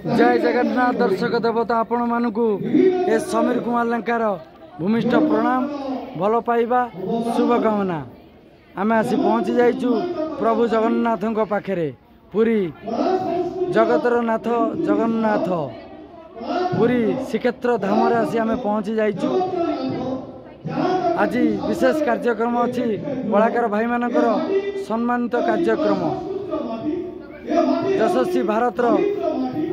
जय जगन्नाथ दर्शक देवता आपण मानकु ए समीर कुमार लंकार भूमिष्ठ प्रणाम भल पाइबा शुभकामना। आम आसी पहुँची जाइचु प्रभु जगन्नाथ पाखे पुरी जगतर नाथ जगन्नाथ पुरी श्रीक्षेत्र धाम आसी आम पहुँची जाइचु। आज विशेष कार्यक्रम अच्छी कलाकार भाई मानकर सम्मानित कार्यक्रम यशस्वी भारत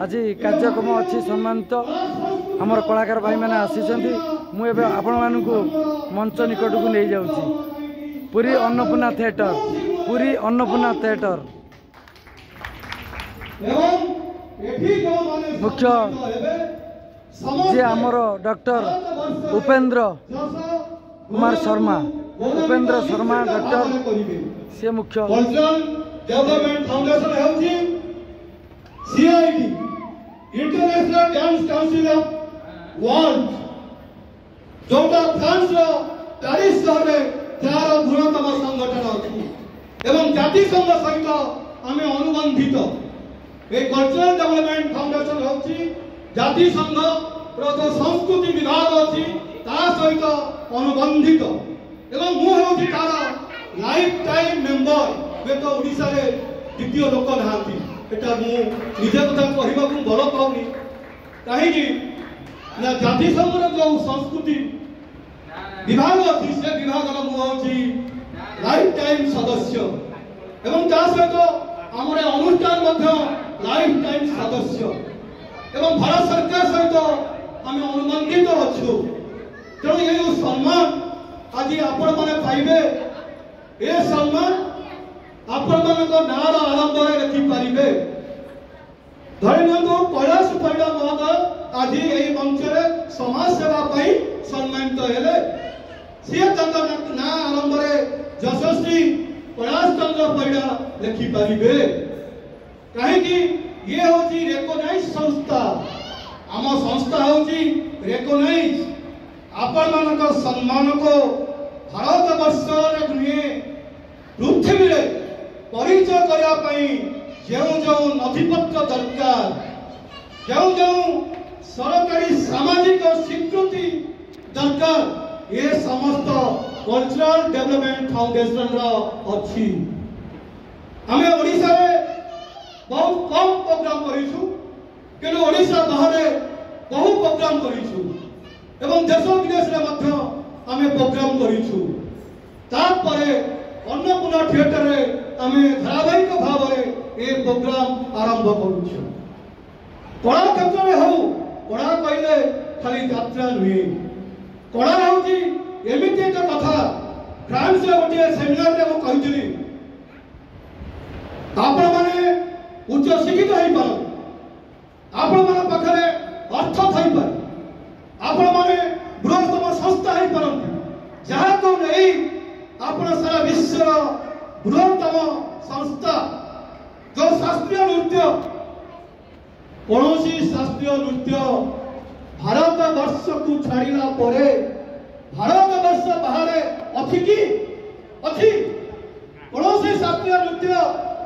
आज कार्यक्रम अच्छी सम्मानित आमर कलाकार भाई मैंने आसी मुझे आपण मानक मंच निकट को नहीं जाऊँगी पुरी अन्नपूर्णा थिएटर पुरी अन्नपूर्णा थिएटर मुख्य जी आमर डॉक्टर उपेंद्र कुमार शर्मा डॉक्टर से मुख्य development foundation CID international dance council of world जोटा फ्रांस पेरिस शहर तार बृहत्तम संगठन अच्छी एवं जातिसंघ सहित आम अनुबंधित ये कल्चरल डेवलपमेंट फाउंडेशन होची जातिसंघ जो संस्कृति विभाग अच्छी ता सहित अनुबंधित एवं मु होची तार लाइफ टाइम मेंबर वे तो ओडिशा रे द्वितीय लोक नहांती एटा मु निजे कथा कहबा को बड़ पाउनी काहेकि ना जातिसंघर जो संस्कृति विभाग अछि से विभाग रो मु होची लाइफ टाइम सदस्य एवं ता सहित हमरे अनुष्ठान मध्य लाइफ टाइम सदस्य एवं भारत सरकार सहित हम अनुबंधित अछु। तेणु ये सम्मान आज आपण माने पाइबे ए सम्मान आपण नार आरंभ लिखिपारे धरनीय कैलाश परिडा महोदय आज यही मंच समाज सेवा सम्मानित हेले सी ना आरंभ यशस्वी कैलाश चंद्र परिडा लिखिपारे कहीं ये हूँ रेकग्नाइज संस्था आम संस्था हूँ रेकग्नाइज आपण मान सम्मान को भारत वर्ष नुहे पृथ्वी परिचय करने जो जो नथिपत्र दरकार जो जो सरकारी सामाजिक स्वीकृति दरकार ये समस्त कल्चरल डेवलपमेंट फाउंडेशन अच्छी आम ओडिशा रे बहुत कम प्रोग्राम करिछु किंतु ओडिशा बाहर बहु प्रोग्राम करिछु एवं देश विदेश रे मध्य आम प्रोग्राम करिछु तापरे अन्नपूर्णा थिएटर रे आम धारावाहिक भाव में ये प्रोग्राम आरंभ करुछु। कला क्षेत्र में हो कला कहले खाली यात्रा नुहे कला होची एमिति एक कथा फ्रांस रे गोटे सेमिनार रे मु कहितली आपण माने उच्च शिक्षित होई पार आपण मान पाखरे अर्थ थाई पार आपण माने बृहत्तम संस्था होई पारंती जहा को नहीं आपण सारा विश्व बृहत्तम संस्था जो शास्त्रीय नृत्य कौन शास्त्रीय नृत्य भारत वर्ष को छाड़ा परे भारत वर्ष बाहर अच्छी कि अच्छी कौन शास्त्रीय नृत्य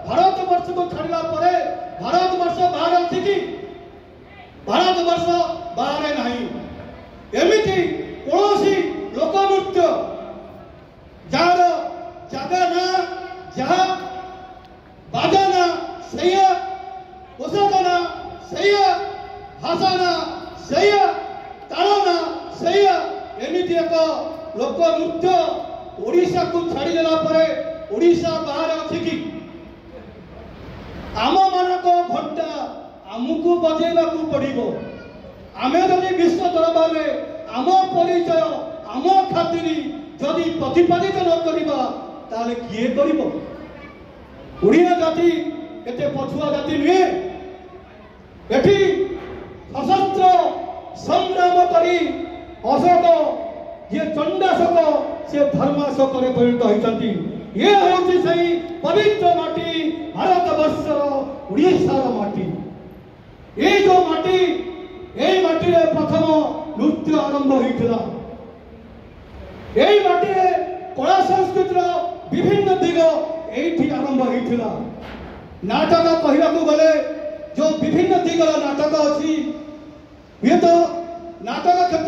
भारत वर्ष को छाड़ा परे भारत वर्ष बाहर अच्छी कि भारत वर्ष बाहर नहीं एमती कौन लोक नृत्य जार जगह ना जहा बाजाना सही पोषाकना सही भाषाना सही तालना सही एमती एक लोक नृत्य ओडिशा को छाड़देला ओडिशा बाहर अच्छी कि आम मानक घंटा आमको बजेवा को पड़ो आम जदि विश्व दरबार में आम परिचय आम खातिर जदि प्रतिपादित न करिबा ताले किए करिबो ओडिया जाति एते पछुआ जाति नुहे एठी सशस्त्र संग्राम करी अशोक ये चंडाशोक से धर्माशोक रे परिणत होइछंती ये होची सही पवित्र माटी भारत वर्षर ओडिशार माटी ए जो माटी ए माटी रे प्रथम नृत्य आरंभ होइथिला ए माटी रे कला संस्कृतिर विभिन्न दिग एठी आरंभ होइथिला नाटक कहला को गले जो विभिन्न दिगर नाटक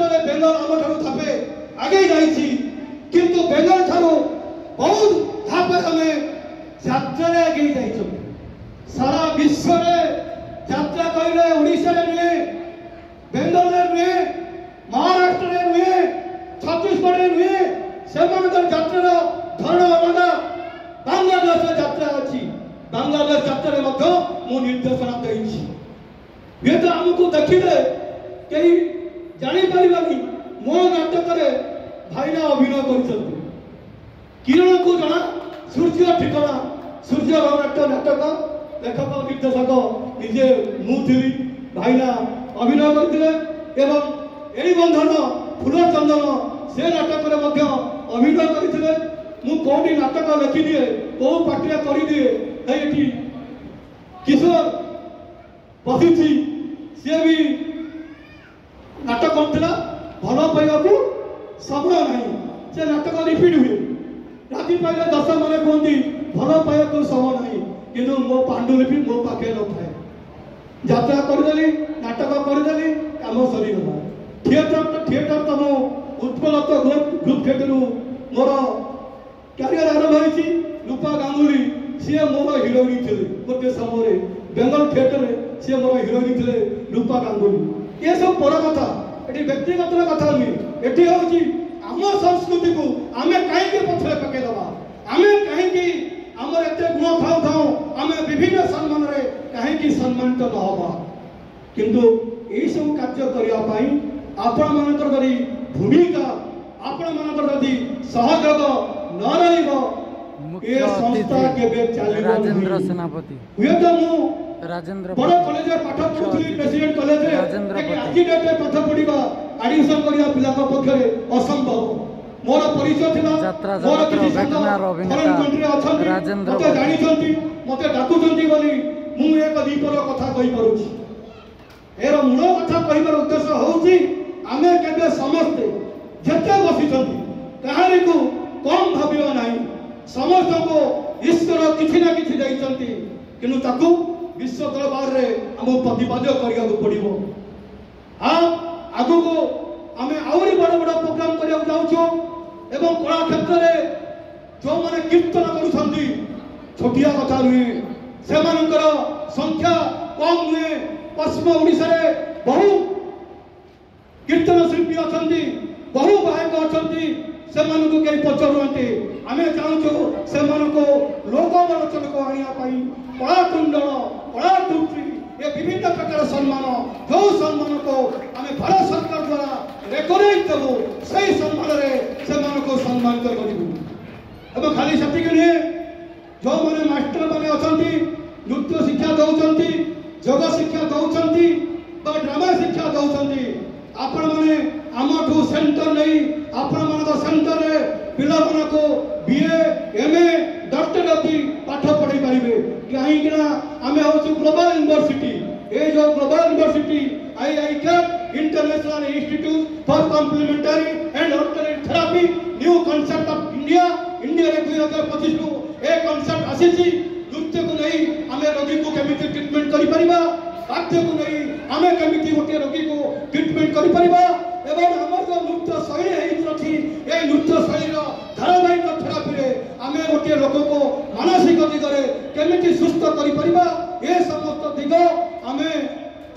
क्षेत्र में बेंगल आम ठार धापे आगे जाइए किंतु बेंगल ठारू बहुत धापे आम यात्रा आगे जाइए सारा विश्व यात्रा कहले ओडिशा नुहे बेंगल नुहे महाराष्ट्र नुहे छत्तीसगढ़ नुहे से यात्रा धरण अलग बांग्लादेश यात्रा अच्छी बांग्लादेश यात्रा मु निर्देशना देती ये तो आमको देखिले कहीं जापारे मो नाटक भाईना अभिनय कर किरण को जना सूर्य ठिकाना सूर्य नाटक लेखक निर्देशक निजे मुझी भाईना अभिनय करते यही बंधन फूल चंदन से नाटक अभिनय करते कौटी नाटक लिखिदिए कौ पार्टी करदिए किशोर बसी सी भी नाटक करता भल पाइबा समय ना से नाटक रिपीट हुए राति पाइले 10 मैंने कहती भल पाइबा समय ना कि मो पांडुलिपि मो पाखे न थाए यात्रा करदेली नाटक करदेली कम सरीगला थिएटर तो मो उत्पल ग्रुप थिएटर मोर क्यारियर आरंभ होती रूपा गांगुली सी मोर हिरोइन थे गोटे समय बेंगल थिएटर सी मोर हिरोइन थे रूपा गांगुली ये सब पर कथा ये व्यक्तिगत कथा नुहे ये हूँ आम संस्कृति को आम कहीं पछरे पकईदबा आम कहीं आमर एत गुण थाऊ थाऊ आम विभिन्न सम्मान कहीं सम्मानित न हवा किंतु यही सब कार्य करने आपण मानकर जदि भूमिका आपण मानकर जदि सहयोग न रहिबो ये संस्था केबे चलिबो राजेंद्र सेनापति हुए तो मु राजेंद्र बड़ कॉलेज पाठ पढुथि प्रेसिडेंट कॉलेज आज डेट पाठ पढ़िबा एडमिशन करिया पिला पक्षरे असंभव मोर परिचय थिला मोर किछि वेटनार अभिनेता राजेंद्र मते जानि छंती मते डाकुछंती बोली मु एक दीपर कथा कहि परुछि एरो मूल कथा कहिबार उद्देश्य होउछि आमे केबे समस्त जते बसिछंती कहानी को कम भाबियो नाही समस्त को ईश्वर किछि ना किछि दैछंती किनु ताकू विश्व दरबार रे हम प्रतिपाद्य करिया पड़िबो आ आगु को आमे आउरी बड़ बड़ प्रोग्राम करिया जाउछो एवं कला क्षेत्र में जो माने कीर्तन करुछंती छोटिया कथा नुहे से संख्या कम नुहे पश्चिम ओडिशा रे बहु कीर्तन शिल्पी अछंती बहु गायक अछंती से कई पचारुंटे आम चाहूँ से लोकमोचन को आने कलाकुंडल कलाकृति ये विभिन्न प्रकार सम्मान जो सम्मान को आम भारत सरकार द्वारा रेकग्नाइज देवु से सम्मान से सम्मानित करूँ खाली से नुहे जो मैंने मास्टर मैंने अच्छा नृत्य शिक्षा दौरान योग शिक्षा दौरान ड्रामा शिक्षा दौरान आपण मैंने आमठू सेंटर नहीं आपण मान सेंटर पिला को बीए एमए डॉक्टरेट पाठ पढ़ी पारे कहीं आम हूँ ग्लोबल यूनिवर्सिटी ये जो global university IICAT international institute for complementary and alternative therapy new concept of India India रे 2025 को ए कॉन्सेप्ट आसीची नृत्य को नहीं आम रोगी को केमिति ट्रीटमेंट करि परिबा पाठ्य को नहीं आम केमिति गोटे रोगी को ट्रीटमेंट करि परिबा एवं हमर जो नृत्य शैली है ये नृत्य शैली धारावाहिक थेरापी रे आमे गोटे लोक को मानसिक दिगरे केमिति सुस्थ करि परिबा ये समस्त दिग आमे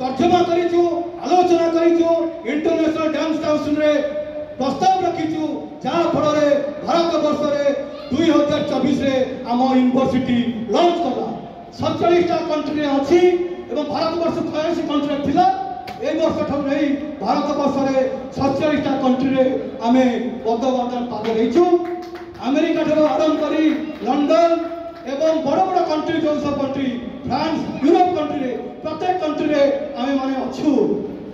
तर्जमा करिछु आलोचना करिछु इंटरनेशनल डांस काउंसिल रे प्रस्ताव रखिछु जहाँ फल भारत वर्ष रे 2024 रे आम यूनिवर्सिटी लॉन्च कला 47टा कंट्री अच्छी एवं भारत वर्ष 83 कंट्री थिला ए वर्ष ठार नहीं भारत वर्ष रे 47टा कंट्री रे आमे बर्तमान पाद रहीछु अमेरिका ठार आरंभ करी लंडन एवं बड़ बड़ कंट्री जो सब कंट्री फ्रांस यूरोप कंट्री रे प्रत्येक कंट्री रे आमे माने अछु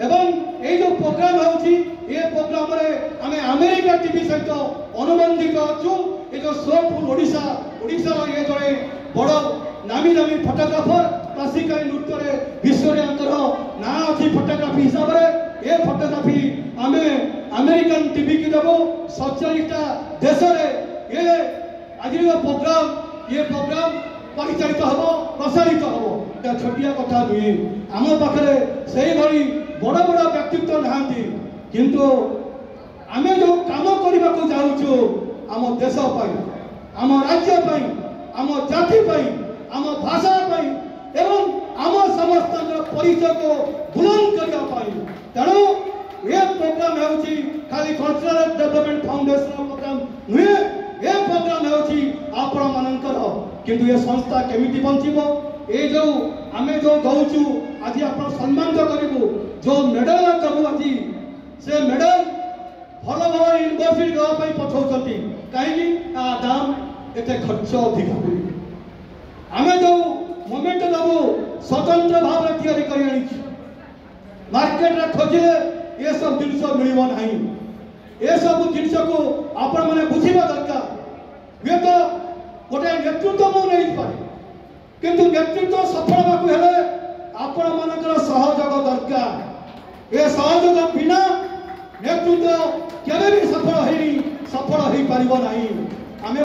एवं ये जो प्रोग्राम होची ये प्रोग्राम रे आमे अमेरिका टीवी सहित अनुबंधित अछु ये जो सोफुल ओडिशा ओडिशा रो ये जड़े बड़ नामी नामी फोटोग्राफर क्लासिकल नृत्य रे विश्व रे अंतर ना अछि फोटोग्राफी हिसाब रे ये फोटोग्राफी आमे अमेरिकन टीवी की देबो 47टा देश रे ये आज ये प्रोग्राम परिचालित हम प्रसारित हम छोटिया कथा नुहे आम पाखे से बड़ बड़ व्यक्तित्व नहांती किंतु आमे जो काम करने को जाऊँ आम देश आम राज्य आम जाति आम भाषा एवं आम समस्त परिचय को बुलंद करने तेणु ये प्रोग्राम है खाली कल्चरल डेवलपमेंट फाउंडेशन प्रोग्राम नुहे ये प्रोग्राम है आपण मानकर किंतु ये संस्था केमिति बंचिबो ए जो आमे जो दउचु आज आपण सम्मान करिवु जो मेडल दबु आज से मेडल भल भल यूनिवर्सिटी दवा पई पठाउछंती काहेकि दाम एते खर्च अधिक आमे जो मोमेंट दबु स्वतंत्र भाव रे तयारी करि आनी मार्केट रे खोजिले ये सब जिनस मिलिबो नाही ये सब जिनस को आपण माने बुझिबा दरकार ये तो गोटे नेतृत्व मु नहीं पारे किंतु नेतृत्व सफल होबाकू हेले आपण मानकर सहयोग दरकार ये सहयोग बिना नेतृत्व केबे भी सफल होई पारिबो नाही